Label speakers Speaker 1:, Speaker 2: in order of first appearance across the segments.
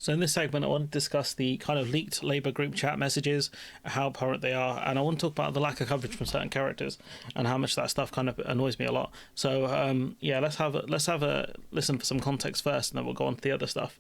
Speaker 1: So in this segment, I want to discuss the kind of leaked Labour group chat messages, how apparent they are, and I want to talk about the lack of coverage from certain characters and how much that stuff kind of annoys me a lot. So yeah, let's have a listen for some context first, and then we'll go on to the other stuff.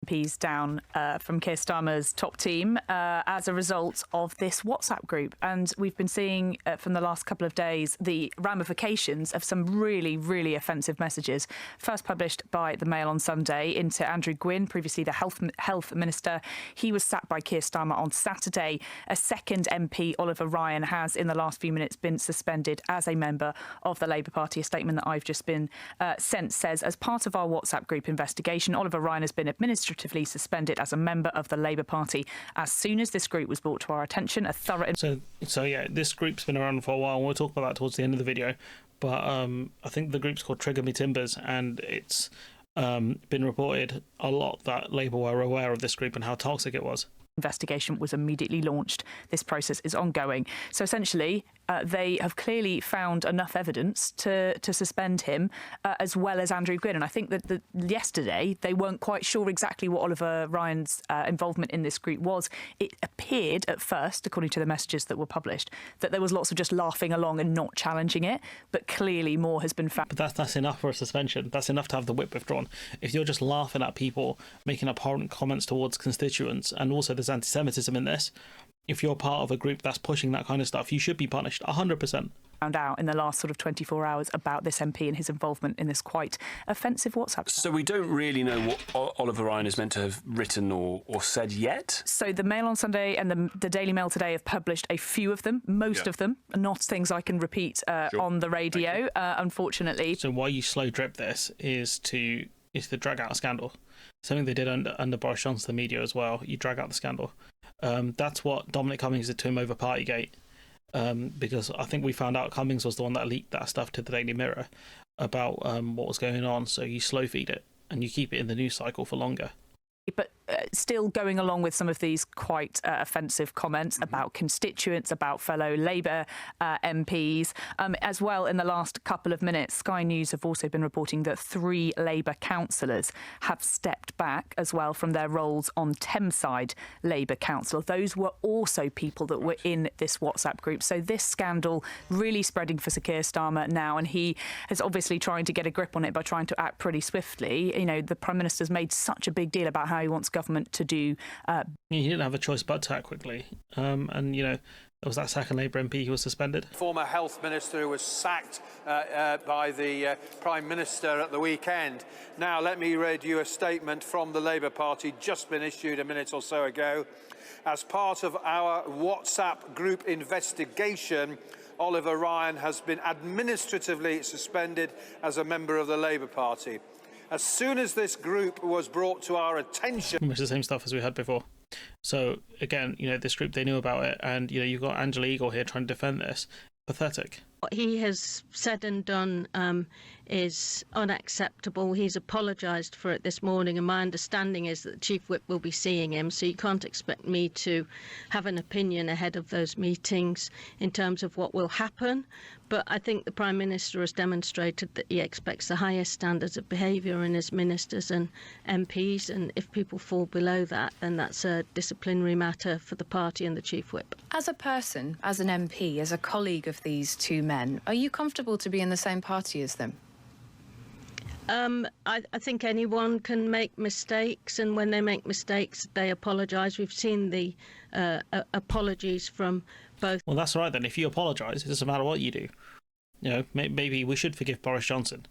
Speaker 2: MPs down from Keir Starmer's top team as a result of this WhatsApp group. And we've been seeing from the last couple of days the ramifications of some really, really offensive messages. First published by the Mail on Sunday into Andrew Gwynn, previously the health minister. He was sacked by Keir Starmer on Saturday. A second MP, Oliver Ryan, has in the last few minutes been suspended as a member of the Labour Party. A statement that I've just been sent says, as part of our WhatsApp group investigation, Oliver Ryan has been administratively suspended as a member of the Labour Party. As soon as this group was brought to our attention, a thorough...
Speaker 1: So yeah, this group's been around for a while, and we'll talk about that towards the end of the video. But I think the group's called Trigger Me Timbers, and it's been reported a lot that Labour were aware of this group and how toxic it was.
Speaker 2: Investigation was immediately launched. This process is ongoing. So essentially, they have clearly found enough evidence to suspend him, as well as Andrew Gwynn. And I think that yesterday they weren't quite sure exactly what Oliver Ryan's involvement in this group was. It appeared at first, according to the messages that were published, that there was lots of just laughing along and not challenging it. But clearly more has been found.
Speaker 1: But that's enough for a suspension. That's enough to have the whip withdrawn. If you're just laughing at people making abhorrent comments towards constituents, and also there's anti-Semitism in this, if you're part of a group that's pushing that kind of stuff, you should be punished 100%.
Speaker 2: Found out in the last sort of 24 hours about this MP and his involvement in this quite offensive WhatsApp.
Speaker 3: So we don't really know what Oliver Ryan is meant to have written or said yet?
Speaker 2: So the Mail on Sunday and the Daily Mail today have published a few of them, most of them, not things I can repeat on the radio, unfortunately.
Speaker 1: So why you slow drip this is to drag out a scandal. Something they did under Boris Johnson, the media as well. You drag out the scandal. That's what Dominic Cummings did to him over Partygate, because I think we found out Cummings was the one that leaked that stuff to the Daily Mirror about what was going on. So you slow feed it and you keep it in the news cycle for longer.
Speaker 2: But still going along with some of these quite offensive comments about constituents, about fellow Labour MPs. As well, in the last couple of minutes, Sky News have also been reporting that 3 Labour councillors have stepped back as well from their roles on Thameside Labour Council. Those were also people that were in this WhatsApp group. So this scandal really spreading for Sir Keir Starmer now, and he is obviously trying to get a grip on it by trying to act pretty swiftly. You know, the Prime Minister's made such a big deal about how he wants government to do.
Speaker 1: He didn't have a choice but to act quickly. And, you know, there was that second Labour MP who was suspended.
Speaker 4: Former health minister who was sacked by the Prime Minister at the weekend. Now, let me read you a statement from the Labour Party, just been issued a minute or so ago. As part of our WhatsApp group investigation, Oliver Ryan has been administratively suspended as a member of the Labour Party. As soon as this group was brought to our attention...
Speaker 1: It's the same stuff as we had before. So, again, you know, this group, they knew about it, and, you know, you've got Angela Eagle here trying to defend this. Pathetic.
Speaker 5: What he has said and done is unacceptable. He's apologised for it this morning, and my understanding is that the Chief Whip will be seeing him, so you can't expect me to have an opinion ahead of those meetings in terms of what will happen. But I think the Prime Minister has demonstrated that he expects the highest standards of behaviour in his ministers and MPs, and if people fall below that, then that's a disciplinary matter for the party and the Chief Whip.
Speaker 6: As a person, as an MP, as a colleague of these two men, are you comfortable to be in the same party as them?
Speaker 5: I think anyone can make mistakes, and when they make mistakes, they apologise. We've seen the apologies from both.
Speaker 1: Well, that's all right then. If you apologise, it doesn't matter what you do. You know, maybe we should forgive Boris Johnson.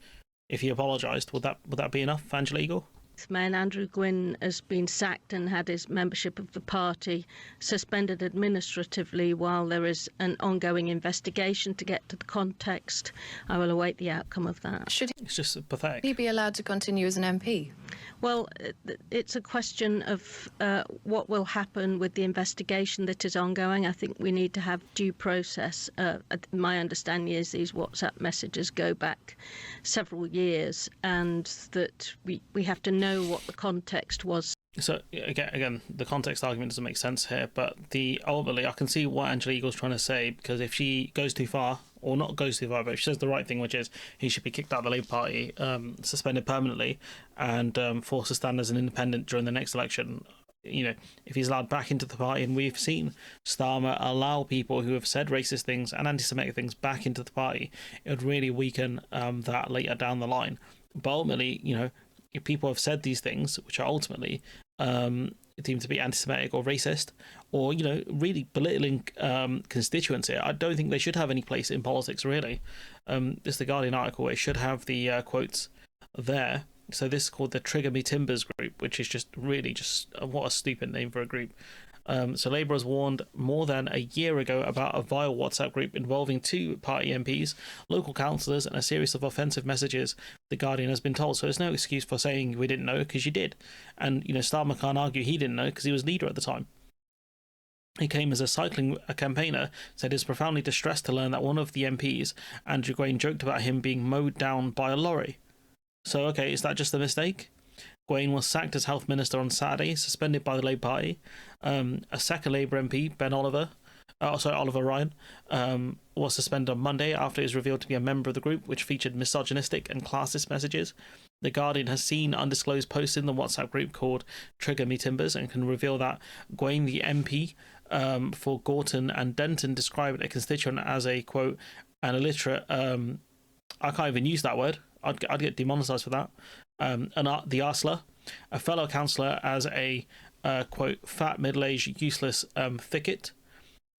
Speaker 1: If he apologised, would that be enough, Angela Eagle?
Speaker 5: Men, Andrew Gwynn has been sacked and had his membership of the party suspended administratively while there is an ongoing investigation to get to the context. I will await the outcome of that.
Speaker 1: It's just pathetic.
Speaker 6: He be allowed to continue as an MP?
Speaker 5: Well, it's a question of what will happen with the investigation that is ongoing. I think we need to have due process. My understanding is these WhatsApp messages go back several years, and that we have to know what the context was.
Speaker 1: So again, the context argument doesn't make sense here, but ultimately I can see what Angela Eagle's trying to say, because if she goes too far or not goes too far, but she says the right thing, which is he should be kicked out of the Labour Party, suspended permanently, and forced to stand as an independent during the next election. You know, if he's allowed back into the party, and we've seen Starmer allow people who have said racist things and anti-Semitic things back into the party, it would really weaken that later down the line. But ultimately, you know, if people have said these things, which are ultimately deemed to be anti-Semitic or racist, or, you know, really belittling constituents here, I don't think they should have any place in politics, really. This is the Guardian article. It should have the quotes there. So this is called the Trigger Me Timbers group, which is just really what a stupid name for a group. So Labour was warned more than a year ago about a vile WhatsApp group involving 2 party MPs, local councillors, and a series of offensive messages, the Guardian has been told. So there's no excuse for saying we didn't know, because you did. And, you know, Starmer can't argue he didn't know because he was leader at the time. He came as a cycling campaigner, said he's profoundly distressed to learn that one of the MPs, Andrew Gwain, joked about him being mowed down by a lorry. So, okay, is that just a mistake? Gwain was sacked as health minister on Saturday, suspended by the Labour Party. A second Labour MP, Oliver Ryan, was suspended on Monday after he was revealed to be a member of the group, which featured misogynistic and classist messages. The Guardian has seen undisclosed posts in the WhatsApp group called Trigger Me Timbers, and can reveal that Gwain, the MP for Gorton and Denton, described a constituent as a, quote, an illiterate, I can't even use that word, I'd get demonetised for that, the arsler, a fellow councillor as a, quote, fat, middle-aged, useless thicket.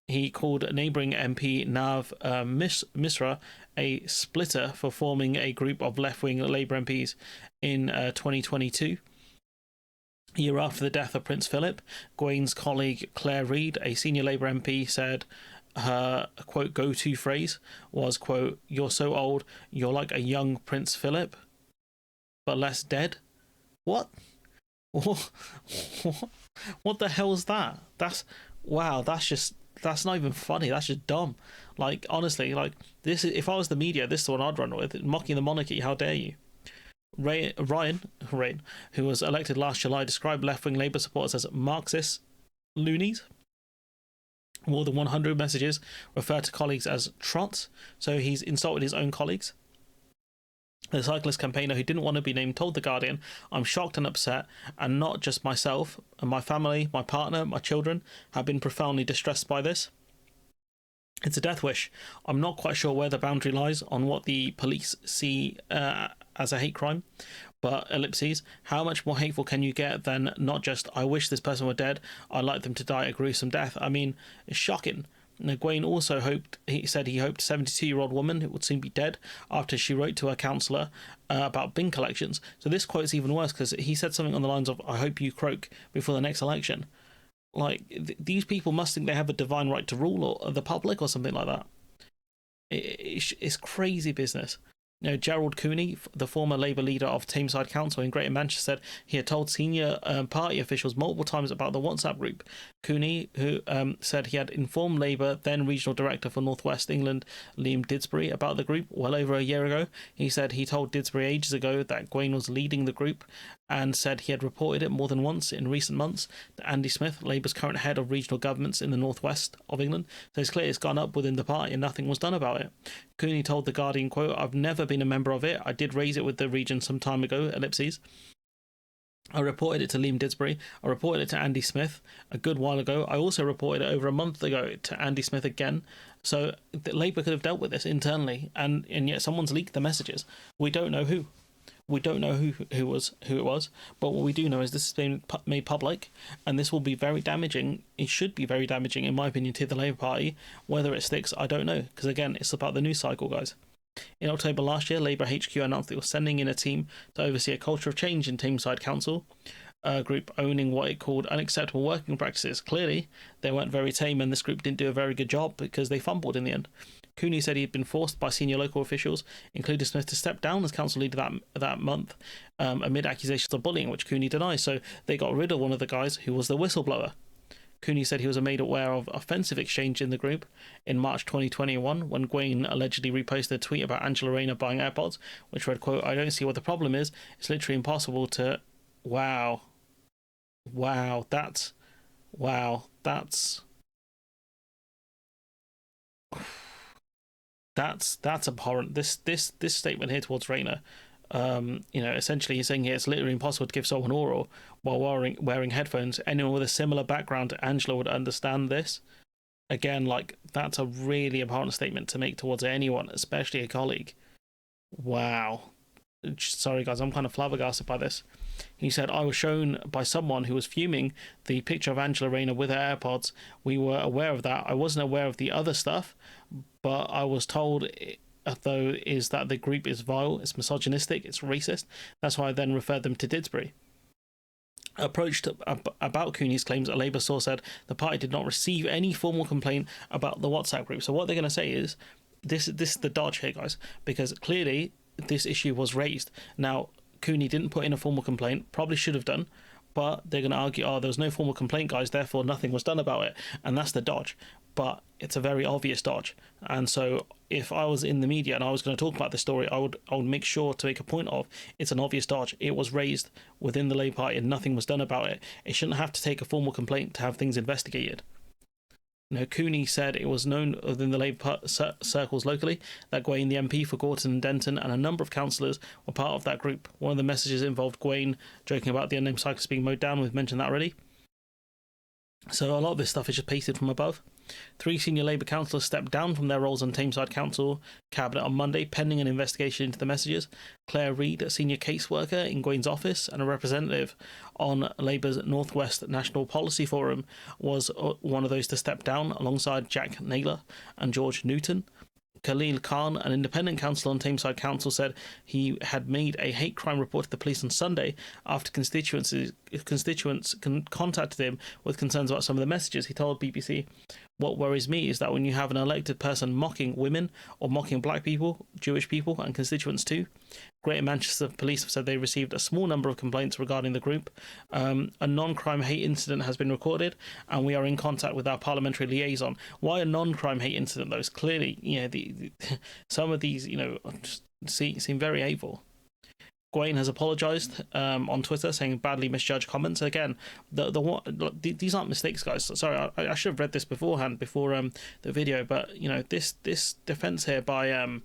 Speaker 1: He called neighbouring MP Nav Misra a splitter for forming a group of left-wing Labour MPs in 2022. A year after the death of Prince Philip, Gwain's colleague Claire Reid, a senior Labour MP, said her, quote, go-to phrase was, quote, you're so old, you're like a young Prince Philip, but less dead. What? What the hell's that? That's not even funny. That's just dumb. Like, honestly, like, this is, if I was the media, this is the one I'd run with. Mocking the monarchy, how dare you? Ryan, who was elected last July, described left-wing Labour supporters as Marxist loonies. More than 100 messages refer to colleagues as trots, so he's insulted his own colleagues. The cyclist campaigner, who didn't want to be named, told The Guardian, I'm shocked and upset, and not just myself, and my family, my partner, my children have been profoundly distressed by this. It's a death wish. I'm not quite sure where the boundary lies on what the police see as a hate crime, but ellipses, how much more hateful can you get than not just, I wish this person were dead, I'd like them to die a gruesome death? I mean, it's shocking. Gwain also said he hoped a 72-year-old woman would soon be dead after she wrote to her counsellor about bin collections. So this quote's even worse, because he said something on the lines of, I hope you croak before the next election. Like, these people must think they have a divine right to rule, or the public, or something like that. It's crazy business. You know, Gerald Cooney, the former Labour leader of Tameside Council in Greater Manchester, said he had told senior party officials multiple times about the WhatsApp group. Cooney, who said he had informed Labour then Regional Director for North West England, Liam Didsbury, about the group well over a year ago. He said he told Didsbury ages ago that Gwain was leading the group, and said he had reported it more than once in recent months to Andy Smith, Labour's current head of regional governments in the northwest of England. So it's clear it's gone up within the party and nothing was done about it. Cooney told The Guardian, quote, I've never been a member of it. I did raise it with the region some time ago, ellipses. I reported it to Liam Didsbury. I reported it to Andy Smith a good while ago. I also reported it over a month ago to Andy Smith again. So Labour could have dealt with this internally, and yet someone's leaked the messages. We don't know who. We don't know who it was, but what we do know is this has been made public, and this will be very damaging. It should be very damaging, in my opinion, to the Labour Party. Whether it sticks, I don't know, because again, it's about the news cycle, guys. In October last year, Labour HQ announced it was sending in a team to oversee a culture of change in Tameside Council, a group owning what it called unacceptable working practices. Clearly, they weren't very tame, and this group didn't do a very good job because they fumbled in the end. Cooney said he had been forced by senior local officials, including Smith, to step down as council leader that month amid accusations of bullying, which Cooney denies. So they got rid of one of the guys who was the whistleblower. Cooney said he was made aware of offensive exchange in the group in March 2021 when Gwain allegedly reposted a tweet about Angela Rayner buying AirPods, which read, quote, I don't see what the problem is. It's literally impossible to... Wow, that's... That's abhorrent. This statement here towards Rayner, essentially he's saying here it's literally impossible to give someone oral while wearing headphones. Anyone with a similar background to Angela would understand this. Again, like, that's a really abhorrent statement to make towards anyone, especially a colleague. Wow. Sorry, guys, I'm kind of flabbergasted by this. He said, I was shown by someone who was fuming the picture of Angela Rayner with her AirPods. We were aware of that. I wasn't aware of the other stuff, but I was told, though, is that the group is vile, it's misogynistic, it's racist. That's why I then referred them to Didsbury. Approached about Cooney's claims, a Labour source said the party did not receive any formal complaint about the WhatsApp group. So what they're going to say is, this is the dodge here, guys, because clearly this issue was raised. Now, Cooney didn't put in a formal complaint, probably should have done, but they're going to argue, there was no formal complaint, guys, therefore nothing was done about it, and that's the dodge. But it's a very obvious dodge, and so if I was in the media and I was going to talk about this story, I would make sure to make a point of, it's an obvious dodge. It was raised within the Labour Party and nothing was done about it. It shouldn't have to take a formal complaint to have things investigated. Cooney said it was known within the Labour circles locally that Gwaine, the MP for Gorton and Denton, and a number of councillors were part of that group. One of the messages involved Gwaine joking about the unnamed cyclist being mowed down. We've mentioned that already. So a lot of this stuff is just pasted from above. 3 senior Labour councillors stepped down from their roles on Tameside Council Cabinet on Monday, pending an investigation into the messages. Claire Reid, a senior caseworker in Gwaine's office and a representative on Labour's North West National Policy Forum, was one of those to step down, alongside Jack Naylor and George Newton. Khalil Khan, an independent councillor on Tameside Council, said he had made a hate crime report to the police on Sunday after constituents contacted him with concerns about some of the messages. He told BBC, "What worries me is that when you have an elected person mocking women or mocking black people, Jewish people and constituents too." Greater Manchester Police have said they received a small number of complaints regarding the group. A non-crime hate incident has been recorded, and we are in contact with our parliamentary liaison. Why a non-crime hate incident, though? It's clearly, some of these, just seem very hateful. Gwaine has apologised on Twitter, saying badly misjudged comments. Again, these aren't mistakes, guys. Sorry, I should have read this beforehand, before the video. But this defence here by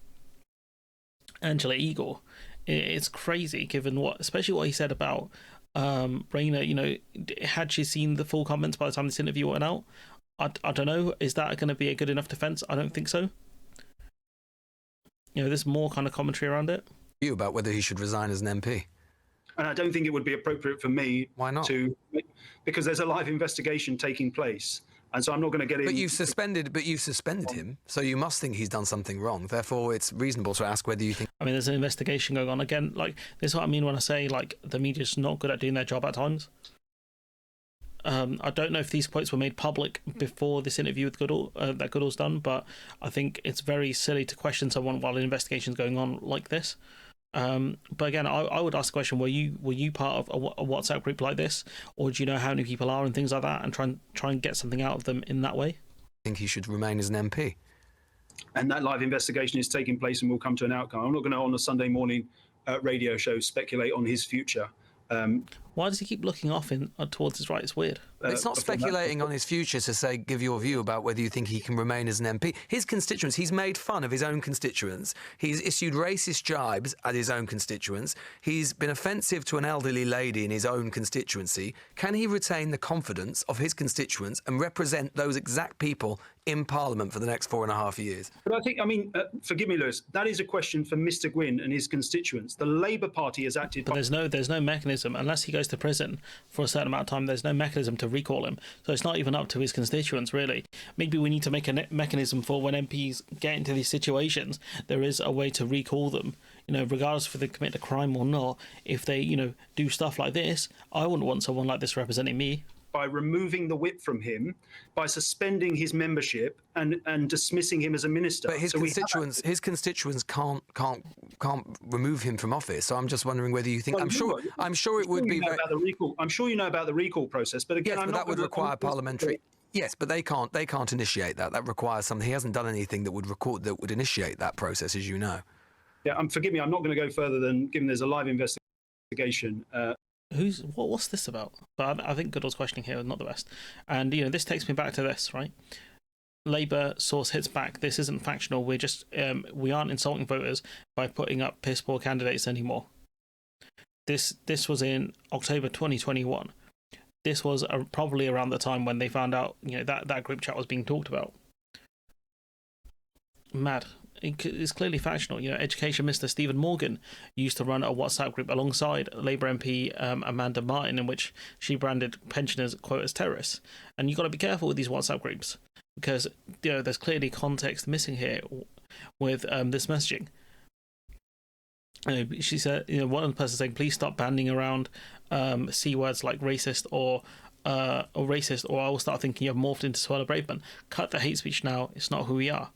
Speaker 1: Angela Eagle, it's crazy, given especially what he said about Rayner. Had she seen the full comments by the time this interview went out? I don't know. Is that going to be a good enough defence? I don't think so. There's more kind of commentary around it.
Speaker 7: You about whether he should resign as an MP?
Speaker 8: And I don't think it would be appropriate for me.
Speaker 7: Why not?
Speaker 8: Because there's a live investigation taking place, and so I'm not going to get in.
Speaker 7: But you've suspended him, so you must think he's done something wrong. Therefore, it's reasonable to ask whether you think.
Speaker 1: I mean, there's an investigation going on. Again, this is what I mean when I say the media's not good at doing their job at times. I don't know if these quotes were made public before this interview with Goodall, that Goodall's done, but I think it's very silly to question someone while an investigation's going on like this. But again, I would ask the question: Were you part of a WhatsApp group like this, or do you know how many people are and things like that, and try and get something out of them in that way?
Speaker 7: I think he should remain as an MP.
Speaker 8: And that live investigation is taking place, and will come to an outcome. I'm not going to, on a Sunday morning radio show, speculate on his future.
Speaker 1: Why does he keep looking off towards his right? It's weird.
Speaker 7: It's not speculating on his future to give your view about whether you think he can remain as an MP. His constituents, he's made fun of his own constituents. He's issued racist jibes at his own constituents. He's been offensive to an elderly lady in his own constituency. Can he retain the confidence of his constituents and represent those exact people in Parliament for the next 4.5 years?
Speaker 8: But I think, forgive me, Lewis, that is a question for Mr Gwynne and his constituents. The Labour Party has acted...
Speaker 1: But there's no mechanism, unless he goes to prison for a certain amount of time, there's no mechanism to recall him. So it's not even up to his constituents, really. Maybe we need to make a mechanism for when MPs get into these situations, there is a way to recall them. Regardless if they commit a crime or not, if they, do stuff like this, I wouldn't want someone like this representing me.
Speaker 8: By removing the whip from him, by suspending his membership and dismissing him as a minister.
Speaker 7: But his constituents can't remove him from office. So I'm just wondering whether you think.
Speaker 8: Well,
Speaker 7: I'm sure it would be.
Speaker 8: I'm sure you know about the recall process. But again,
Speaker 7: yes, that would require parliamentary. Yes, but they can't initiate that. That requires something. He hasn't done anything that would initiate that process, as you know.
Speaker 8: Yeah, forgive me. I'm not going to go further than given there's a live investigation.
Speaker 1: What's this about? But I think Goodall's questioning here is not the best. And this takes me back to this, right? Labour source hits back. This isn't factional. We're just we aren't insulting voters by putting up piss poor candidates anymore. This was in October 2021. This was probably around the time when they found out, that group chat was being talked about. Mad. It's clearly factional. Education Minister Stephen Morgan used to run a WhatsApp group alongside Labour MP Amanda Martin, in which she branded pensioners, quote, as terrorists. And you've got to be careful with these WhatsApp groups, because there's clearly context missing here with this messaging. She said, one person saying, please stop banding around C words like racist or racist, or I will start thinking you have morphed into Swallow Braveman. Cut the hate speech now. It's not who we are.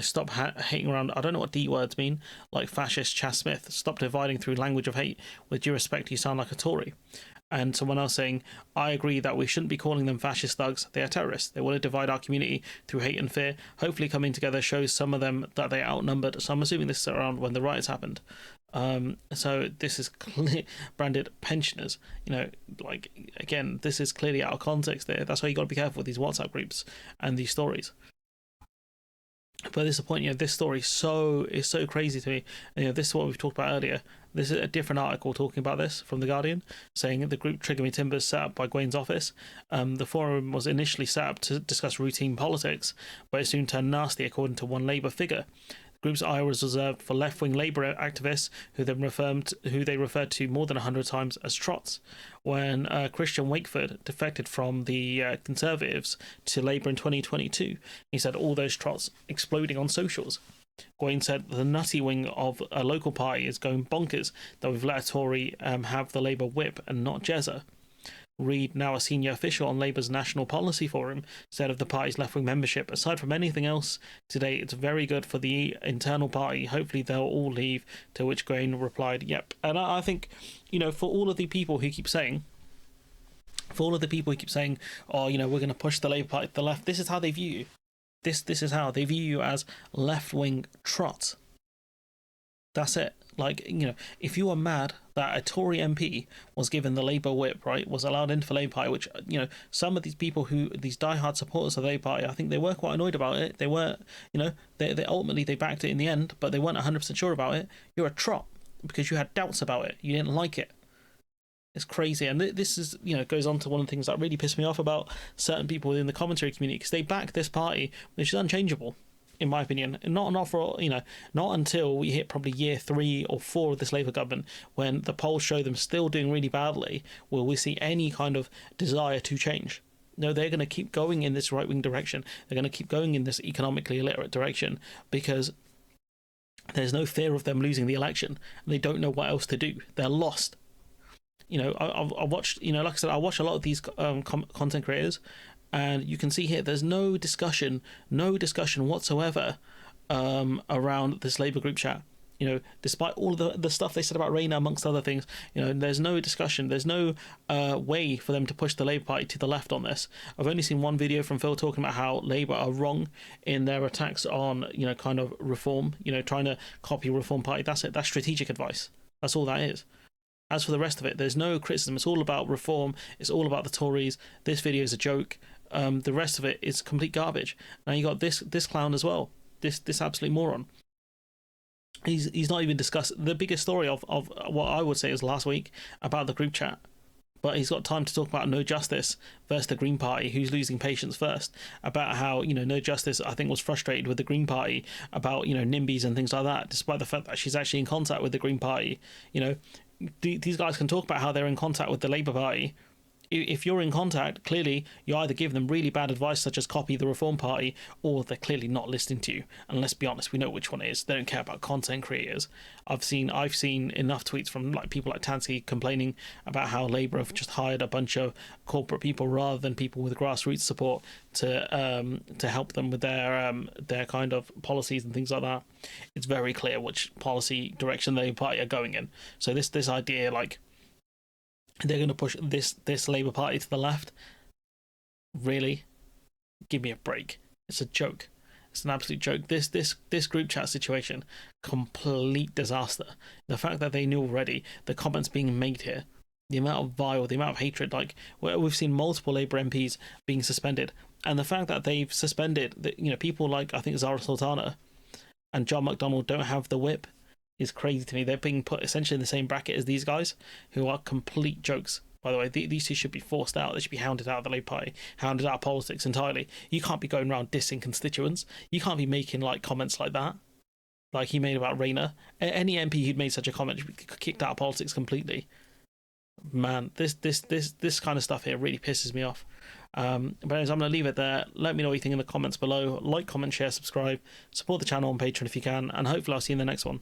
Speaker 1: Stop hating around. I don't know what D words mean, like fascist Chas Smith. Stop dividing through language of hate. With due respect, you sound like a Tory. And someone else saying, I agree that we shouldn't be calling them fascist thugs. They are terrorists. They want to divide our community through hate and fear. Hopefully coming together shows some of them that they are outnumbered. So I'm assuming this is around when the riots happened. So this is branded pensioners. Again, this is clearly out of context there. That's why you got to be careful with these WhatsApp groups and these stories. But this is the point, this story is so crazy to me. And, this is what we've talked about earlier. This is a different article talking about this from The Guardian, saying the group Trigger Me Timbers set up by Gwain's office. The forum was initially set up to discuss routine politics, but it soon turned nasty, according to one Labour figure. The group's ire was reserved for left-wing Labour activists, who they referred to more than 100 times as trots. When Christian Wakeford defected from the Conservatives to Labour in 2022, he said all those trots exploding on socials. Gwain said the nutty wing of a local party is going bonkers that we've let a Tory have the Labour whip and not Jezza. Reid, now a senior official on Labour's National Policy Forum, said of the party's left-wing membership, aside from anything else today, it's very good for the internal party. Hopefully they'll all leave, to which Gwain replied, yep. And I think, for all of the people who keep saying, oh, we're going to push the Labour Party to the left, this is how they view you. This is how they view you, as left-wing trots. That's it. If you are mad that a Tory MP was given the Labour whip, right, was allowed into the Labour Party, which, some of these people these diehard supporters of the Labour Party, I think they were quite annoyed about it. They weren't, they ultimately, they backed it in the end, but they weren't 100% sure about it. You're a trot because you had doubts about it. You didn't like it. It's crazy. And this is, goes on to one of the things that really pissed me off about certain people within the commentary community, because they back this party, which is unchangeable, in my opinion. Not for, not until we hit probably year 3 or 4 of this Labour government, when the polls show them still doing really badly, will we see any kind of desire to change. No, they're going to keep going in this right-wing direction. They're going to keep going in this economically illiterate direction, because there's no fear of them losing the election. They don't know what else to do. They're lost. I watched, like I said, I watch a lot of these content creators, and you can see here there's no discussion whatsoever around this Labour group chat. Despite all of the stuff they said about Rayner, amongst other things, there's no discussion. There's no way for them to push the Labour Party to the left on this. I've only seen one video from Phil talking about how Labour are wrong in their attacks on, kind of reform, trying to copy Reform Party. That's it. That's strategic advice. That's all that is. As for the rest of it, there's no criticism. It's all about reform. It's all about the Tories. This video is a joke. The rest of it is complete garbage. Now you got this clown as well. This absolute moron. He's not even discussed the biggest story of what I would say is last week about the group chat. But he's got time to talk about No Justice versus the Green Party, who's losing patience first, about how, No Justice, I think, was frustrated with the Green Party about, NIMBYs and things like that, despite the fact that she's actually in contact with the Green Party. These guys can talk about how they're in contact with the Labour Party. If you're in contact, clearly you either give them really bad advice, such as copy the Reform Party, or they're clearly not listening to you. And let's be honest, we know which one it is. They don't care about content creators. I've seen enough tweets from people like Tansky complaining about how Labour have just hired a bunch of corporate people rather than people with grassroots support to help them with their kind of policies and things like that. It's very clear which policy direction the Labour Party are going in. So this idea, they're going to push this Labour Party to the left. Really? Give me a break. It's a joke. It's an absolute joke. This group chat situation, complete disaster. The fact that they knew already, the comments being made here, the amount of the amount of hatred. Like, we've seen multiple Labour MPs being suspended, and the fact that they've suspended, people like, I think, Zara Sultana and John McDonnell don't have the whip is crazy to me. They're being put essentially in the same bracket as these guys, who are complete jokes. By the way, these two should be forced out. They should be hounded out of the Labour Party, hounded out of politics entirely. You can't be going around dissing constituents. You can't be making like comments like that, like he made about Rayner. Any MP who'd made such a comment should be kicked out of politics completely. Man, this kind of stuff here really pisses me off. But anyways, I'm going to leave it there. Let me know what you think in the comments below. Like, comment, share, subscribe. Support the channel on Patreon if you can. And hopefully I'll see you in the next one.